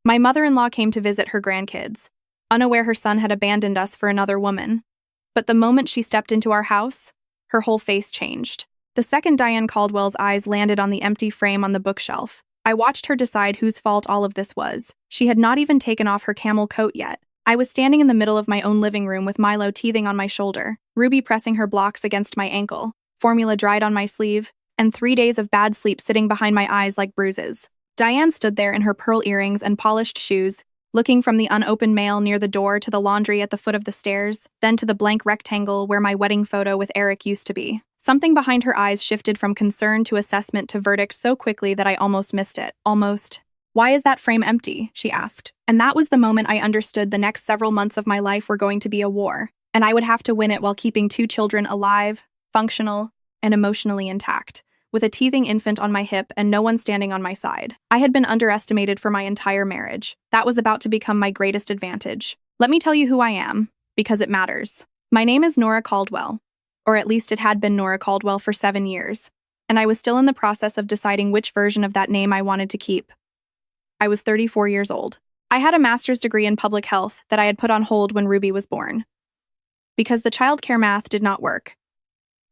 My mother-in-law came to visit her grandkids, unaware her son had abandoned us for another woman. But the moment she stepped into our house, her whole face changed. The second Diane Caldwell's eyes landed on the empty frame on the bookshelf, I watched her decide whose fault all of this was. She had not even taken off her camel coat yet. I was standing in the middle of my own living room with Milo teething on my shoulder, Ruby pressing her blocks against my ankle, formula dried on my sleeve, and 3 days of bad sleep sitting behind my eyes like bruises. Diane stood there in her pearl earrings and polished shoes, looking from the unopened mail near the door to the laundry at the foot of the stairs, then to the blank rectangle where my wedding photo with Eric used to be. Something behind her eyes shifted from concern to assessment to verdict so quickly that I almost missed it. Almost. "Why is that frame empty?" she asked. And that was the moment I understood the next several months of my life were going to be a war, and I would have to win it while keeping 2 children alive, functional, and emotionally intact, with a teething infant on my hip and no one standing on my side. I had been underestimated for my entire marriage. That was about to become my greatest advantage. Let me tell you who I am, because it matters. My name is Nora Caldwell, or at least it had been Nora Caldwell for 7 years, and I was still in the process of deciding which version of that name I wanted to keep. I was 34 years old. I had a master's degree in public health that I had put on hold when Ruby was born, because the childcare math did not work.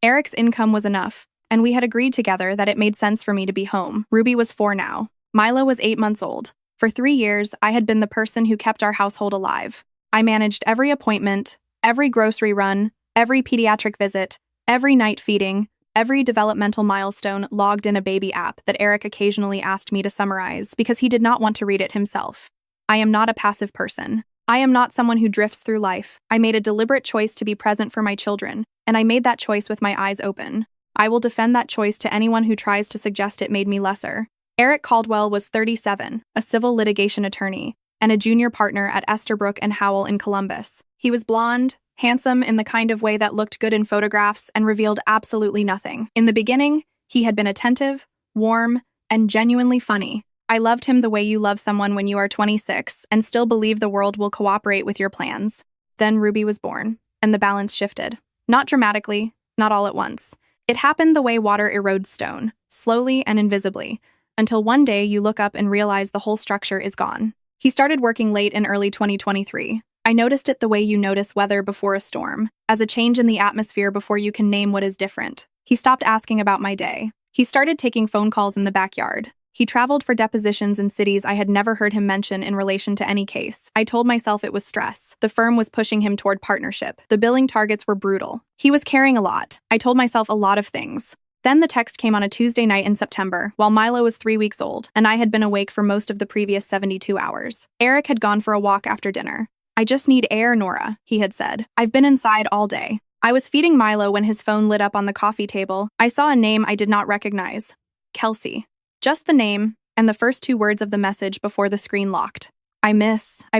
Eric's income was enough, and we had agreed together that it made sense for me to be home. Ruby was 4 now. Milo was 8 months old. For 3 years, I had been the person who kept our household alive. I managed every appointment, every grocery run, every pediatric visit, every night feeding, every developmental milestone logged in a baby app that Eric occasionally asked me to summarize because he did not want to read it himself. I am not a passive person. I am not someone who drifts through life. I made a deliberate choice to be present for my children, and I made that choice with my eyes open. I will defend that choice to anyone who tries to suggest it made me lesser. Eric Caldwell was 37, a civil litigation attorney, and a junior partner at Estabrook and Howell in Columbus. He was blonde, handsome in the kind of way that looked good in photographs and revealed absolutely nothing. In the beginning, he had been attentive, warm, and genuinely funny. I loved him the way you love someone when you are 26 and still believe the world will cooperate with your plans. Then Ruby was born, and the balance shifted. Not dramatically, not all at once. It happened the way water erodes stone, slowly and invisibly, until one day you look up and realize the whole structure is gone. He started working late in early 2023. I noticed it the way you notice weather before a storm, as a change in the atmosphere before you can name what is different. He stopped asking about my day. He started taking phone calls in the backyard. He traveled for depositions in cities I had never heard him mention in relation to any case. I told myself it was stress. The firm was pushing him toward partnership. The billing targets were brutal. He was caring a lot. I told myself a lot of things. Then the text came on a Tuesday night in September, while Milo was 3 weeks old, and I had been awake for most of the previous 72 hours. Eric had gone for a walk after dinner. "I just need air, Nora," he had said. "I've been inside all day." I was feeding Milo when his phone lit up on the coffee table. I saw a name I did not recognize. Kelsey. Just the name, and the first 2 words of the message before the screen locked. I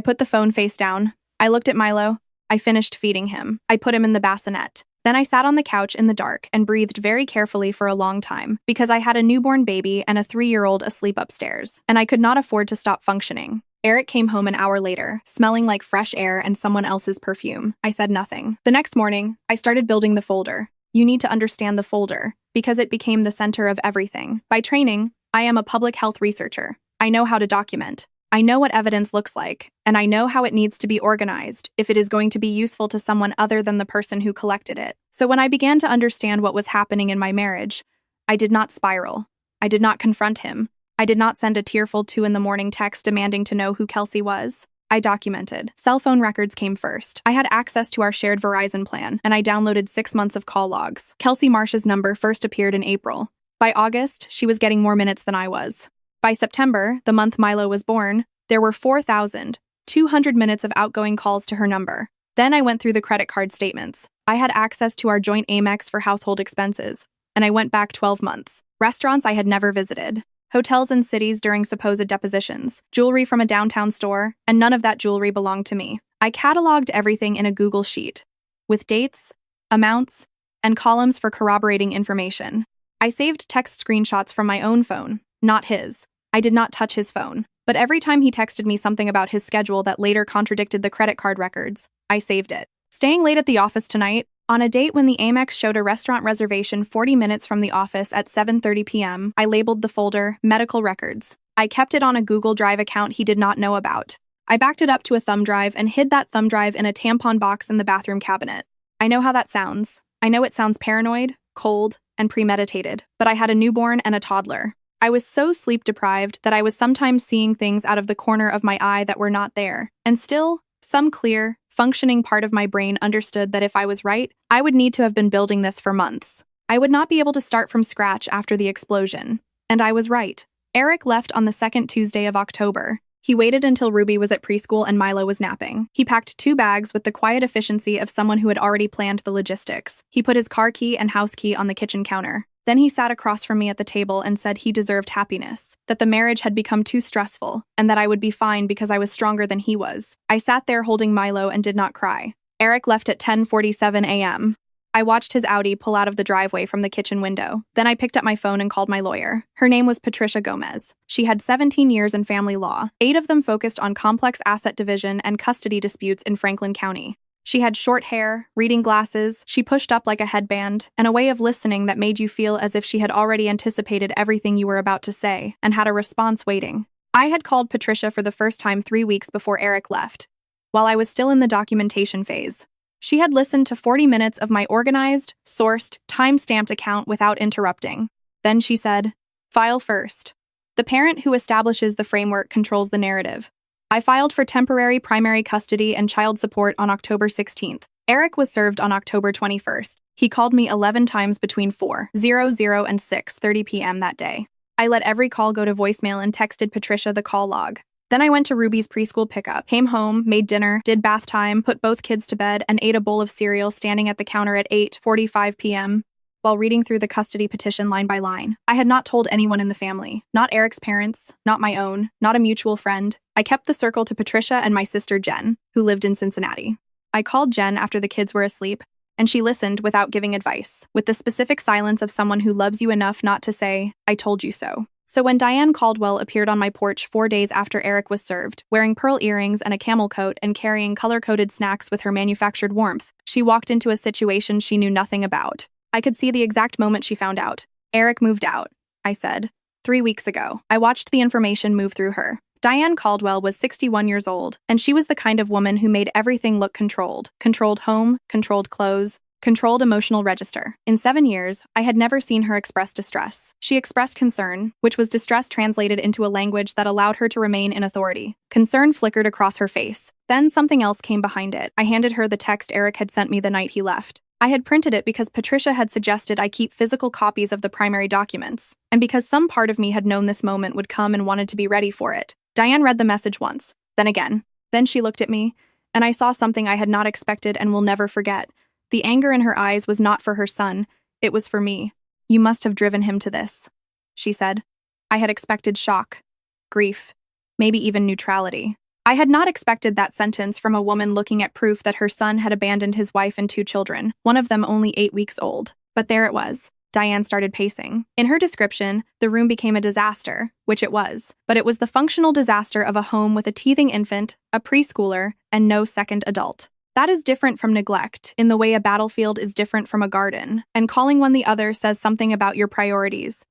put the phone face down. I looked at Milo. I finished feeding him. I put him in the bassinet. Then I sat on the couch in the dark and breathed very carefully for a long time, because I had a newborn baby and a 3-year-old asleep upstairs, and I could not afford to stop functioning. Eric came home an hour later, smelling like fresh air and someone else's perfume. I said nothing. The next morning, I started building the folder. You need to understand the folder, because it became the center of everything. By training, I am a public health researcher. I know how to document. I know what evidence looks like, and I know how it needs to be organized if it is going to be useful to someone other than the person who collected it. So when I began to understand what was happening in my marriage, I did not spiral. I did not confront him. I did not send a tearful 2 a.m. text demanding to know who Kelsey was. I documented. Cell phone records came first. I had access to our shared Verizon plan, and I downloaded 6 months of call logs. Kelsey Marsh's number first appeared in April. By August, she was getting more minutes than I was. By September, the month Milo was born, there were 4,200 minutes of outgoing calls to her number. Then I went through the credit card statements. I had access to our joint Amex for household expenses, and I went back 12 months. Restaurants I had never visited. Hotels in cities during supposed depositions. Jewelry from a downtown store, and none of that jewelry belonged to me. I cataloged everything in a Google sheet, with dates, amounts, and columns for corroborating information. I saved text screenshots from my own phone, not his. I did not touch his phone. But every time he texted me something about his schedule that later contradicted the credit card records, I saved it. Staying late at the office tonight, on a date when the Amex showed a restaurant reservation 40 minutes from the office at 7:30 p.m., I labeled the folder Medical Records. I kept it on a Google Drive account he did not know about. I backed it up to a thumb drive and hid that thumb drive in a tampon box in the bathroom cabinet. I know how that sounds. I know it sounds paranoid, cold, and premeditated, but I had a newborn and a toddler. I was so sleep-deprived that I was sometimes seeing things out of the corner of my eye that were not there, and still, some clear, functioning part of my brain understood that if I was right, I would need to have been building this for months. I would not be able to start from scratch after the explosion. And I was right. Eric left on the second Tuesday of October. He waited until Ruby was at preschool and Milo was napping. He packed 2 bags with the quiet efficiency of someone who had already planned the logistics. He put his car key and house key on the kitchen counter. Then he sat across from me at the table and said he deserved happiness, that the marriage had become too stressful, and that I would be fine because I was stronger than he was. I sat there holding Milo and did not cry. Eric left at 10:47 a.m. I watched his Audi pull out of the driveway from the kitchen window. Then I picked up my phone and called my lawyer. Her name was Patricia Gomez. She had 17 years in family law, 8 of them focused on complex asset division and custody disputes in Franklin County. She had short hair, reading glasses, she pushed up like a headband, and a way of listening that made you feel as if she had already anticipated everything you were about to say and had a response waiting. I had called Patricia for the first time 3 weeks before Eric left, while I was still in the documentation phase. She had listened to 40 minutes of my organized, sourced, time-stamped account without interrupting. Then she said, "File first. The parent who establishes the framework controls the narrative." I filed for temporary primary custody and child support on October 16th. Eric was served on October 21st. He called me 11 times between 4:00 and 6:30 p.m. that day. I let every call go to voicemail and texted Patricia the call log. Then I went to Ruby's preschool pickup, came home, made dinner, did bath time, put both kids to bed, and ate a bowl of cereal standing at the counter at 8:45 p.m. while reading through the custody petition line by line. I had not told anyone in the family, not Eric's parents, not my own, not a mutual friend. I kept the circle to Patricia and my sister Jen, who lived in Cincinnati. I called Jen after the kids were asleep, and she listened without giving advice, with the specific silence of someone who loves you enough not to say, "I told you so." So when Diane Caldwell appeared on my porch 4 days after Eric was served, wearing pearl earrings and a camel coat and carrying color-coded snacks with her manufactured warmth, she walked into a situation she knew nothing about. I could see the exact moment she found out. "Eric moved out," I said. 3 weeks ago. I watched the information move through her. Diane Caldwell was 61 years old, and she was the kind of woman who made everything look controlled. Controlled home, controlled clothes, controlled emotional register. In 7 years, I had never seen her express distress. She expressed concern, which was distress translated into a language that allowed her to remain in authority. Concern flickered across her face. Then something else came behind it. I handed her the text Eric had sent me the night he left. I had printed it because Patricia had suggested I keep physical copies of the primary documents, and because some part of me had known this moment would come and wanted to be ready for it. Diane read the message once, then again. Then she looked at me, and I saw something I had not expected and will never forget. The anger in her eyes was not for her son, it was for me. "You must have driven him to this," she said. I had expected shock, grief, maybe even neutrality. I had not expected that sentence from a woman looking at proof that her son had abandoned his wife and 2 children, one of them only 8 weeks old. But there it was. Diane started pacing. In her description, the room became a disaster, which it was. But it was the functional disaster of a home with a teething infant, a preschooler, and no second adult. That is different from neglect, in the way a battlefield is different from a garden, and calling one the other says something about your priorities.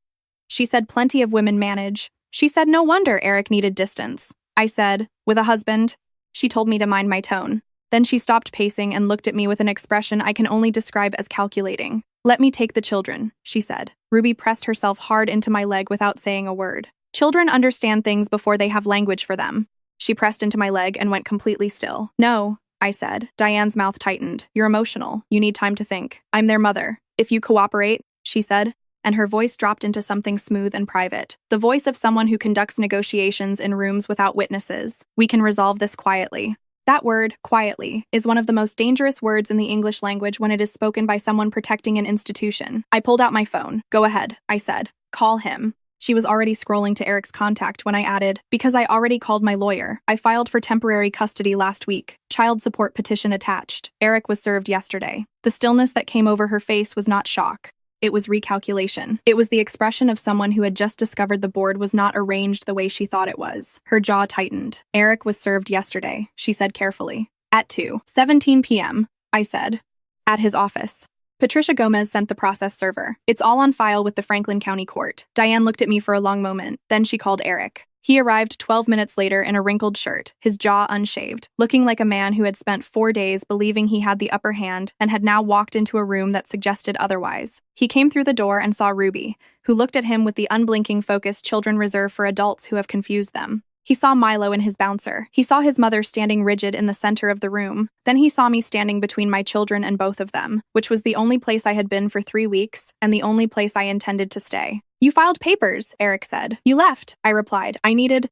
She said plenty of women manage. She said no wonder Eric needed distance. I said, "With a husband?" She told me to mind my tone. Then she stopped pacing and looked at me with an expression I can only describe as calculating. "Let me take the children," she said. Ruby pressed herself hard into my leg without saying a word. "Children understand things before they have language for them." She pressed into my leg and went completely still. "No," I said. Diane's mouth tightened. "You're emotional. You need time to think. I'm their mother. If you cooperate," she said, and her voice dropped into something smooth and private. The voice of someone who conducts negotiations in rooms without witnesses. "We can resolve this quietly." That word, quietly, is one of the most dangerous words in the English language when it is spoken by someone protecting an institution. I pulled out my phone. "Go ahead," I said. "Call him." She was already scrolling to Eric's contact when I added, "Because I already called my lawyer. I filed for temporary custody last week. Child support petition attached. Eric was served yesterday." The stillness that came over her face was not shock. It was recalculation. It was the expression of someone who had just discovered the board was not arranged the way she thought it was. Her jaw tightened. "Eric was served yesterday," she said carefully. "At 2:17 p.m., I said. "At his office." Patricia Gomez sent the process server. "It's all on file with the Franklin County Court." Diane looked at me for a long moment. Then she called Eric. He arrived 12 minutes later in a wrinkled shirt, his jaw unshaved, looking like a man who had spent 4 days believing he had the upper hand and had now walked into a room that suggested otherwise. He came through the door and saw Ruby, who looked at him with the unblinking focus children reserve for adults who have confused them. He saw Milo and his bouncer. He saw his mother standing rigid in the center of the room. Then he saw me standing between my children and both of them, which was the only place I had been for 3 weeks and the only place I intended to stay. You filed papers, Eric said. You left, I replied.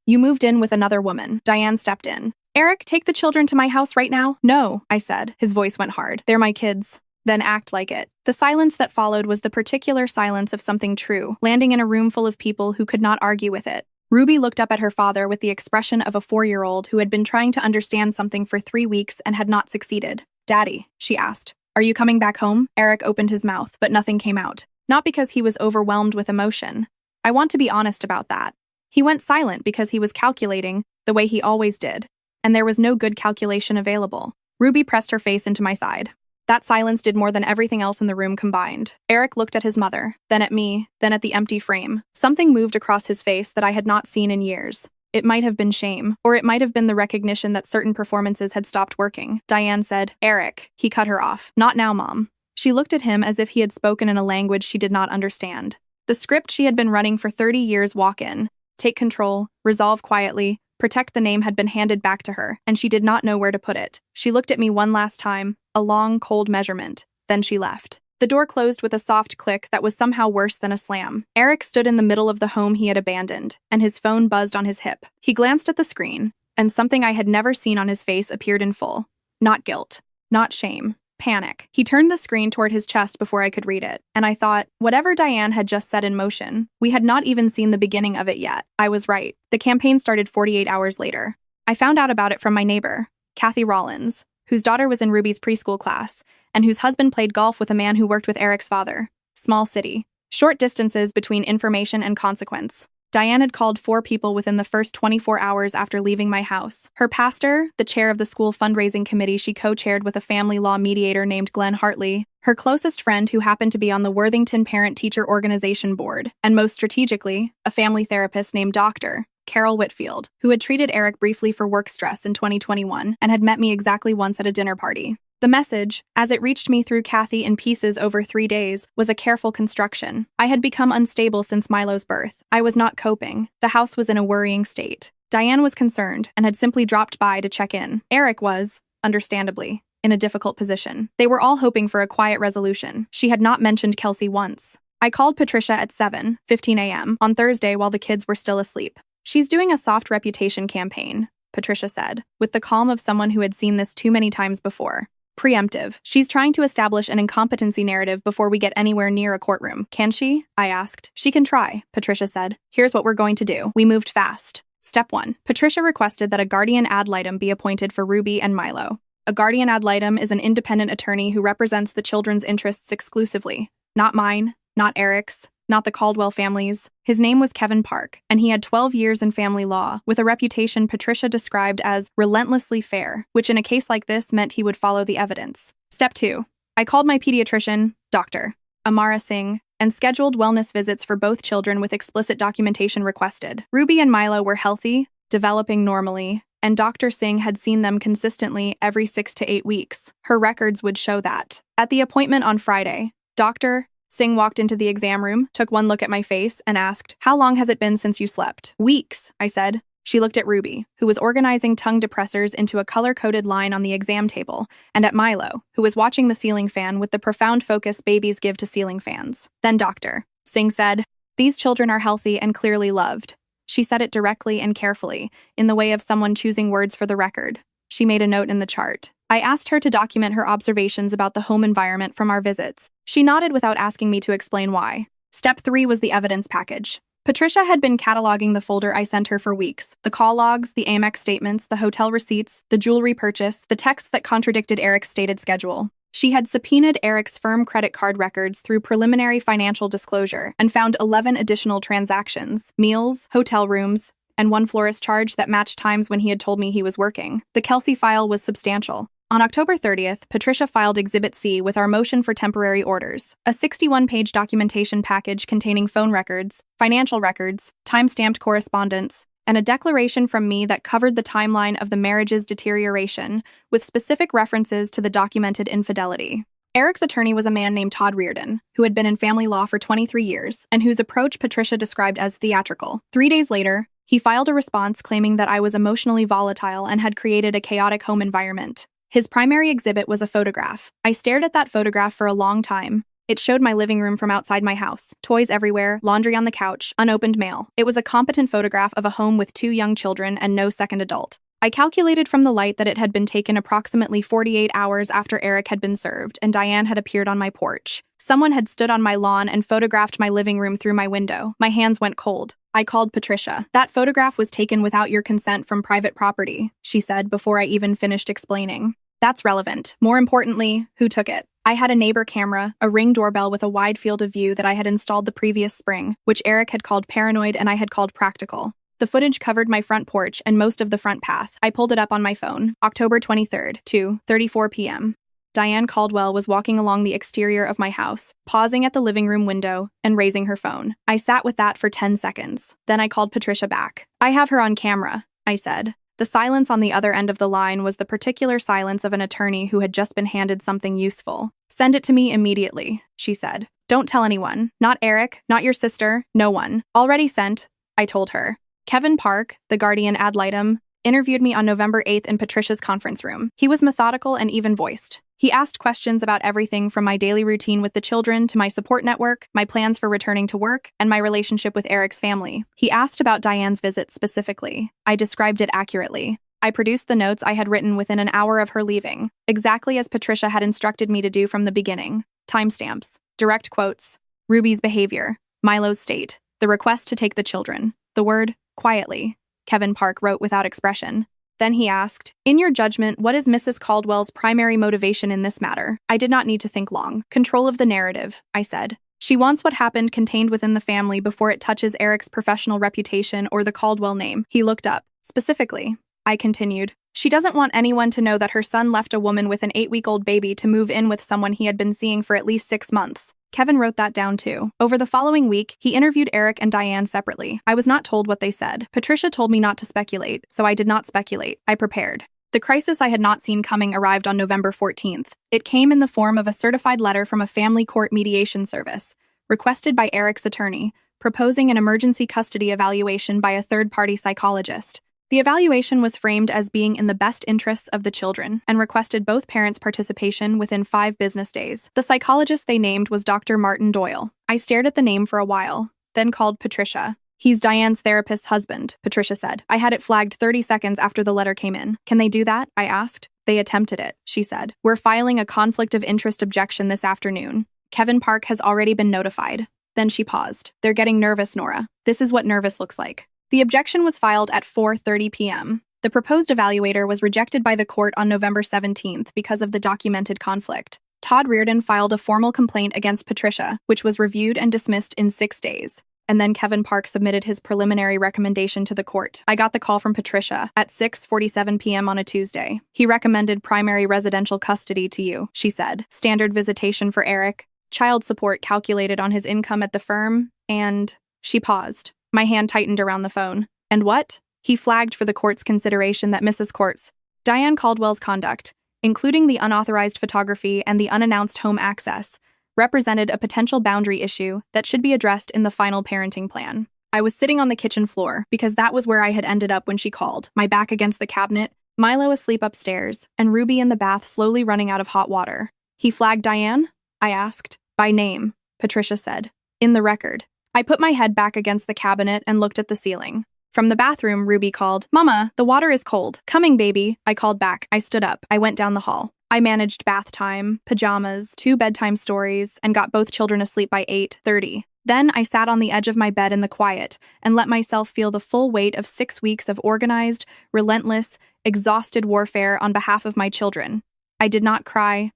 You moved in with another woman. Diane stepped in. Eric, take the children to my house right now? No, I said. His voice went hard. They're my kids. Then act like it. The silence that followed was the particular silence of something true, landing in a room full of people who could not argue with it. Ruby looked up at her father with the expression of a 4-year-old who had been trying to understand something for 3 weeks and had not succeeded. Daddy, she asked, are you coming back home? Eric opened his mouth, but nothing came out. Not because he was overwhelmed with emotion. I want to be honest about that. He went silent because he was calculating, the way he always did, and there was no good calculation available. Ruby pressed her face into my side. That silence did more than everything else in the room combined. Eric looked at his mother, then at me, then at the empty frame. Something moved across his face that I had not seen in years. It might have been shame, or it might have been the recognition that certain performances had stopped working. Diane said, Eric. He cut her off. Not now, Mom. She looked at him as if he had spoken in a language she did not understand. The script she had been running for 30 years walk in, take control, resolve quietly, protect the name had been handed back to her, and she did not know where to put it. She looked at me one last time, a long, cold measurement. Then she left. The door closed with a soft click that was somehow worse than a slam. Eric stood in the middle of the home he had abandoned, and his phone buzzed on his hip. He glanced at the screen, and something I had never seen on his face appeared in full. Not guilt. Not shame. Panic. He turned the screen toward his chest before I could read it, and I thought, whatever Diane had just set in motion, we had not even seen the beginning of it yet. I was right. The campaign started 48 hours later. I found out about it from my neighbor, Kathy Rollins, whose daughter was in Ruby's preschool class, and whose husband played golf with a man who worked with Eric's father. Small city. Short distances between information and consequence. Diane had called 4 people within the first 24 hours after leaving my house. Her pastor, the chair of the school fundraising committee she co-chaired with a family law mediator named Glenn Hartley, her closest friend who happened to be on the Worthington Parent-Teacher Organization board, and most strategically, a family therapist named Dr. Carol Whitfield, who had treated Eric briefly for work stress in 2021 and had met me exactly once at a dinner party. The message, as it reached me through Kathy in pieces over 3 days, was a careful construction. I had become unstable since Milo's birth. I was not coping. The house was in a worrying state. Diane was concerned and had simply dropped by to check in. Eric was, understandably, in a difficult position. They were all hoping for a quiet resolution. She had not mentioned Kelsey once. I called Patricia at 7:15 a.m. on Thursday while the kids were still asleep. She's doing a soft reputation campaign, Patricia said, with the calm of someone who had seen this too many times before. Preemptive. She's trying to establish an incompetency narrative before we get anywhere near a courtroom. Can she? I asked. She can try, Patricia said. Here's what we're going to do. We moved fast. Step 1. Patricia requested that a guardian ad litem be appointed for Ruby and Milo. A guardian ad litem is an independent attorney who represents the children's interests exclusively. Not mine, not Eric's, not the Caldwell family's. His name was Kevin Park, and he had 12 years in family law, with a reputation Patricia described as relentlessly fair, which in a case like this meant he would follow the evidence. Step 2. I called my pediatrician, Dr. Amara Singh, and scheduled wellness visits for both children with explicit documentation requested. Ruby and Milo were healthy, developing normally, and Dr. Singh had seen them consistently every 6 to 8 weeks. Her records would show that. At the appointment on Friday, Dr. Singh walked into the exam room, took one look at my face, and asked, "How long has it been since you slept?" "Weeks," I said. She looked at Ruby, who was organizing tongue depressors into a color-coded line on the exam table, and at Milo, who was watching the ceiling fan with the profound focus babies give to ceiling fans. Then Dr. Singh said, "These children are healthy and clearly loved." She said it directly and carefully, in the way of someone choosing words for the record. She made a note in the chart. I asked her to document her observations about the home environment from our visits. She nodded without asking me to explain why. Step 3 was the evidence package. Patricia had been cataloging the folder I sent her for weeks. The call logs, the Amex statements, the hotel receipts, the jewelry purchase, the texts that contradicted Eric's stated schedule. She had subpoenaed Eric's firm credit card records through preliminary financial disclosure and found 11 additional transactions, meals, hotel rooms, and one florist charge that matched times when he had told me he was working. The Kelsey file was substantial. On October 30th, Patricia filed Exhibit C with our motion for temporary orders, a 61-page documentation package containing phone records, financial records, time-stamped correspondence, and a declaration from me that covered the timeline of the marriage's deterioration, with specific references to the documented infidelity. Eric's attorney was a man named Todd Reardon, who had been in family law for 23 years, and whose approach Patricia described as theatrical. 3 days later, he filed a response claiming that I was emotionally volatile and had created a chaotic home environment. His primary exhibit was a photograph. I stared at that photograph for a long time. It showed my living room from outside my house, toys everywhere, laundry on the couch, unopened mail. It was a competent photograph of a home with 2 young children and no second adult. I calculated from the light that it had been taken approximately 48 hours after Eric had been served and Diane had appeared on my porch. Someone had stood on my lawn and photographed my living room through my window. My hands went cold. I called Patricia. "That photograph was taken without your consent from private property," she said before I even finished explaining. "That's relevant. More importantly, who took it?" I had a neighbor camera, a Ring doorbell with a wide field of view that I had installed the previous spring, which Eric had called paranoid and I had called practical. The footage covered my front porch and most of the front path. I pulled it up on my phone. October 23rd, 2:34 p.m. Diane Caldwell was walking along the exterior of my house, pausing at the living room window and raising her phone. I sat with that for 10 seconds. Then I called Patricia back. "I have her on camera," I said. The silence on the other end of the line was the particular silence of an attorney who had just been handed something useful. "Send it to me immediately," she said. "Don't tell anyone. Not Eric, not your sister, no one. Already sent," I told her. Kevin Park, the Guardian ad litem, interviewed me on November 8th in Patricia's conference room. He was methodical and even-voiced. He asked questions about everything from my daily routine with the children to my support network, my plans for returning to work, and my relationship with Eric's family. He asked about Diane's visit specifically. I described it accurately. I produced the notes I had written within an hour of her leaving, exactly as Patricia had instructed me to do from the beginning. Timestamps, direct quotes, Ruby's behavior, Milo's state, the request to take the children, the word, quietly, Kevin Park wrote without expression. Then he asked, "In your judgment, what is Mrs. Caldwell's primary motivation in this matter?" I did not need to think long. "Control of the narrative," I said. "She wants what happened contained within the family before it touches Eric's professional reputation or the Caldwell name." He looked up. "Specifically," I continued, "she doesn't want anyone to know that her son left a woman with an 8-week-old baby to move in with someone he had been seeing for at least 6 months. Kevin wrote that down too. Over the following week, he interviewed Eric and Diane separately. I was not told what they said. Patricia told me not to speculate, so I did not speculate. I prepared. The crisis I had not seen coming arrived on November 14th. It came in the form of a certified letter from a family court mediation service, requested by Eric's attorney, proposing an emergency custody evaluation by a third-party psychologist. The evaluation was framed as being in the best interests of the children and requested both parents' participation within 5 business days. The psychologist they named was Dr. Martin Doyle. I stared at the name for a while, then called Patricia. "He's Diane's therapist's husband," Patricia said. I had it flagged 30 seconds after the letter came in. "Can they do that?" I asked. "They attempted it," she said. "We're filing a conflict of interest objection this afternoon. Kevin Park has already been notified." Then she paused. "They're getting nervous, Nora. This is what nervous looks like." The objection was filed at 4:30 p.m. The proposed evaluator was rejected by the court on November 17th because of the documented conflict. Todd Reardon filed a formal complaint against Patricia, which was reviewed and dismissed in 6 days. And then Kevin Park submitted his preliminary recommendation to the court. I got the call from Patricia at 6:47 p.m. on a Tuesday. "He recommended primary residential custody to you," she said. "Standard visitation for Eric, child support calculated on his income at the firm, and..." She paused. My hand tightened around the phone. "And what?" He flagged for the court's consideration that Mrs. Court's, Diane Caldwell's conduct, including the unauthorized photography and the unannounced home access, represented a potential boundary issue that should be addressed in the final parenting plan. I was sitting on the kitchen floor because that was where I had ended up when she called, my back against the cabinet, Milo asleep upstairs, and Ruby in the bath slowly running out of hot water. "He flagged Diane?" I asked. "By name," Patricia said. "In the record." I put my head back against the cabinet and looked at the ceiling. From the bathroom, Ruby called, "Mama, the water is cold." "Coming, baby," I called back. I stood up. I went down the hall. I managed bath time, pajamas, 2 bedtime stories, and got both children asleep by 8:30. Then I sat on the edge of my bed in the quiet and let myself feel the full weight of 6 weeks of organized, relentless, exhausted warfare on behalf of my children. I did not cry,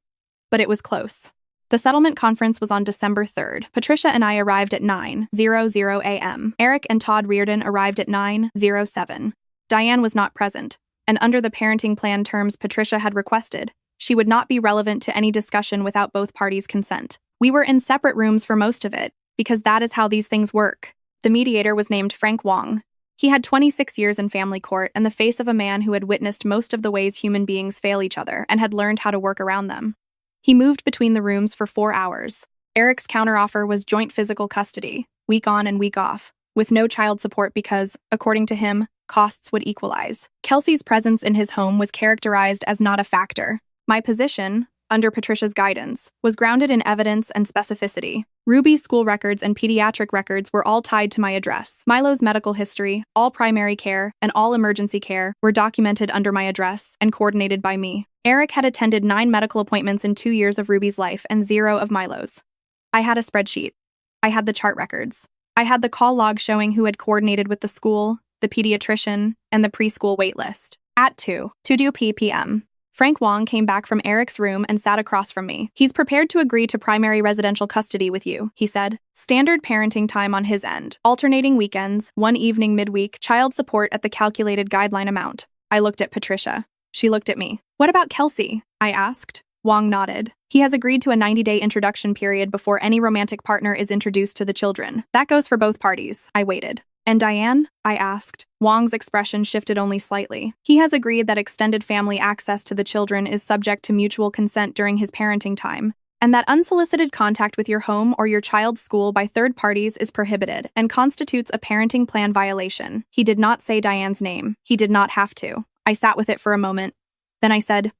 but it was close. The settlement conference was on December 3rd. Patricia and I arrived at 9:00 a.m. Eric and Todd Reardon arrived at 9:07. Diane was not present, and under the parenting plan terms Patricia had requested, she would not be relevant to any discussion without both parties' consent. We were in separate rooms for most of it, because that is how these things work. The mediator was named Frank Wong. He had 26 years in family court and the face of a man who had witnessed most of the ways human beings fail each other and had learned how to work around them. He moved between the rooms for 4 hours. Eric's counteroffer was joint physical custody, week on and week off, with no child support because, according to him, costs would equalize. Kelsey's presence in his home was characterized as not a factor. My position, under Patricia's guidance, was grounded in evidence and specificity. Ruby's school records and pediatric records were all tied to my address. Milo's medical history, all primary care, and all emergency care were documented under my address and coordinated by me. Eric had attended 9 medical appointments in 2 years of Ruby's life and 0 of Milo's. I had a spreadsheet. I had the chart records. I had the call log showing who had coordinated with the school, the pediatrician, and the preschool waitlist. At 2:02 p.m., Frank Wong came back from Eric's room and sat across from me. He's prepared to agree to primary residential custody with you, he said. Standard parenting time on his end. Alternating weekends, 1 evening midweek, child support at the calculated guideline amount. I looked at Patricia. She looked at me. What about Kelsey? I asked. Wong nodded. He has agreed to a 90-day introduction period before any romantic partner is introduced to the children. That goes for both parties. I waited. And Diane? I asked. Wong's expression shifted only slightly. He has agreed that extended family access to the children is subject to mutual consent during his parenting time, and that unsolicited contact with your home or your child's school by third parties is prohibited and constitutes a parenting plan violation. He did not say Diane's name. He did not have to. I sat with it for a moment. Then I said,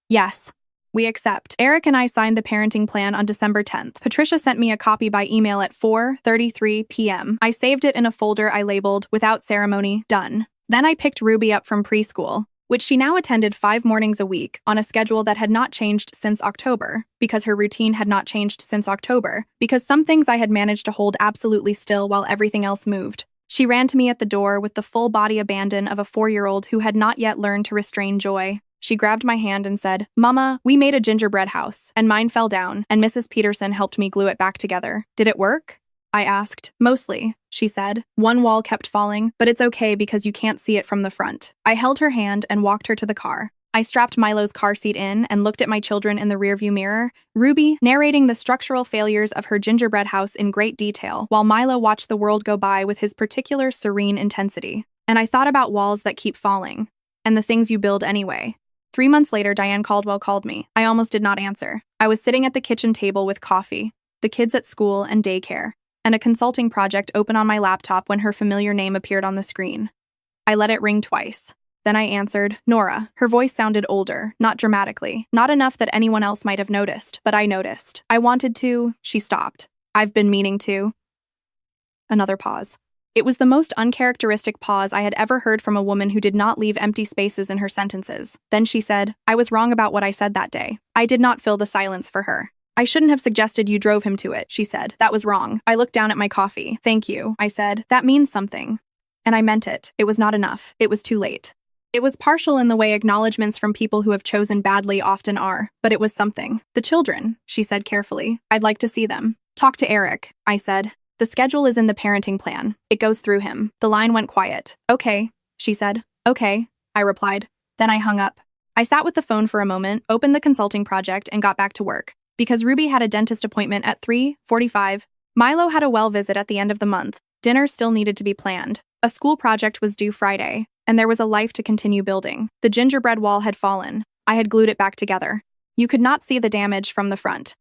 yes. We accept. Eric and I signed the parenting plan on December 10th. Patricia sent me a copy by email at 4:33 p.m. I saved it in a folder I labeled, without ceremony, done. Then I picked Ruby up from preschool, which she now attended 5 mornings a week, on a schedule that had not changed since October, because her routine had not changed since October, because some things I had managed to hold absolutely still while everything else moved. She ran to me at the door with the full body abandon of a 4-year-old who had not yet learned to restrain joy. She grabbed my hand and said, Mama, we made a gingerbread house, and mine fell down, and Mrs. Peterson helped me glue it back together. Did it work? I asked. Mostly, she said. One wall kept falling, but it's okay because you can't see it from the front. I held her hand and walked her to the car. I strapped Milo's car seat in and looked at my children in the rearview mirror, Ruby narrating the structural failures of her gingerbread house in great detail, while Milo watched the world go by with his particular serene intensity. And I thought about walls that keep falling, and the things you build anyway. 3 months later, Diane Caldwell called me. I almost did not answer. I was sitting at the kitchen table with coffee, the kids at school and daycare, and a consulting project open on my laptop when her familiar name appeared on the screen. I let it ring twice. Then I answered, Nora. Her voice sounded older, not dramatically, not enough that anyone else might have noticed, but I noticed. I wanted to. She stopped. I've been meaning to. Another pause. It was the most uncharacteristic pause I had ever heard from a woman who did not leave empty spaces in her sentences. Then she said, I was wrong about what I said that day. I did not fill the silence for her. I shouldn't have suggested you drove him to it, she said. That was wrong. I looked down at my coffee. Thank you, I said. That means something. And I meant it. It was not enough. It was too late. It was partial in the way acknowledgments from people who have chosen badly often are, but it was something. The children, she said carefully. I'd like to see them. Talk to Eric, I said. The schedule is in the parenting plan. It goes through him. The line went quiet. Okay, she said. Okay, I replied. Then I hung up. I sat with the phone for a moment, opened the consulting project, and got back to work. Because Ruby had a dentist appointment at 3:45, Milo had a well visit at the end of the month. Dinner still needed to be planned. A school project was due Friday, and there was a life to continue building. The gingerbread wall had fallen. I had glued it back together. You could not see the damage from the front.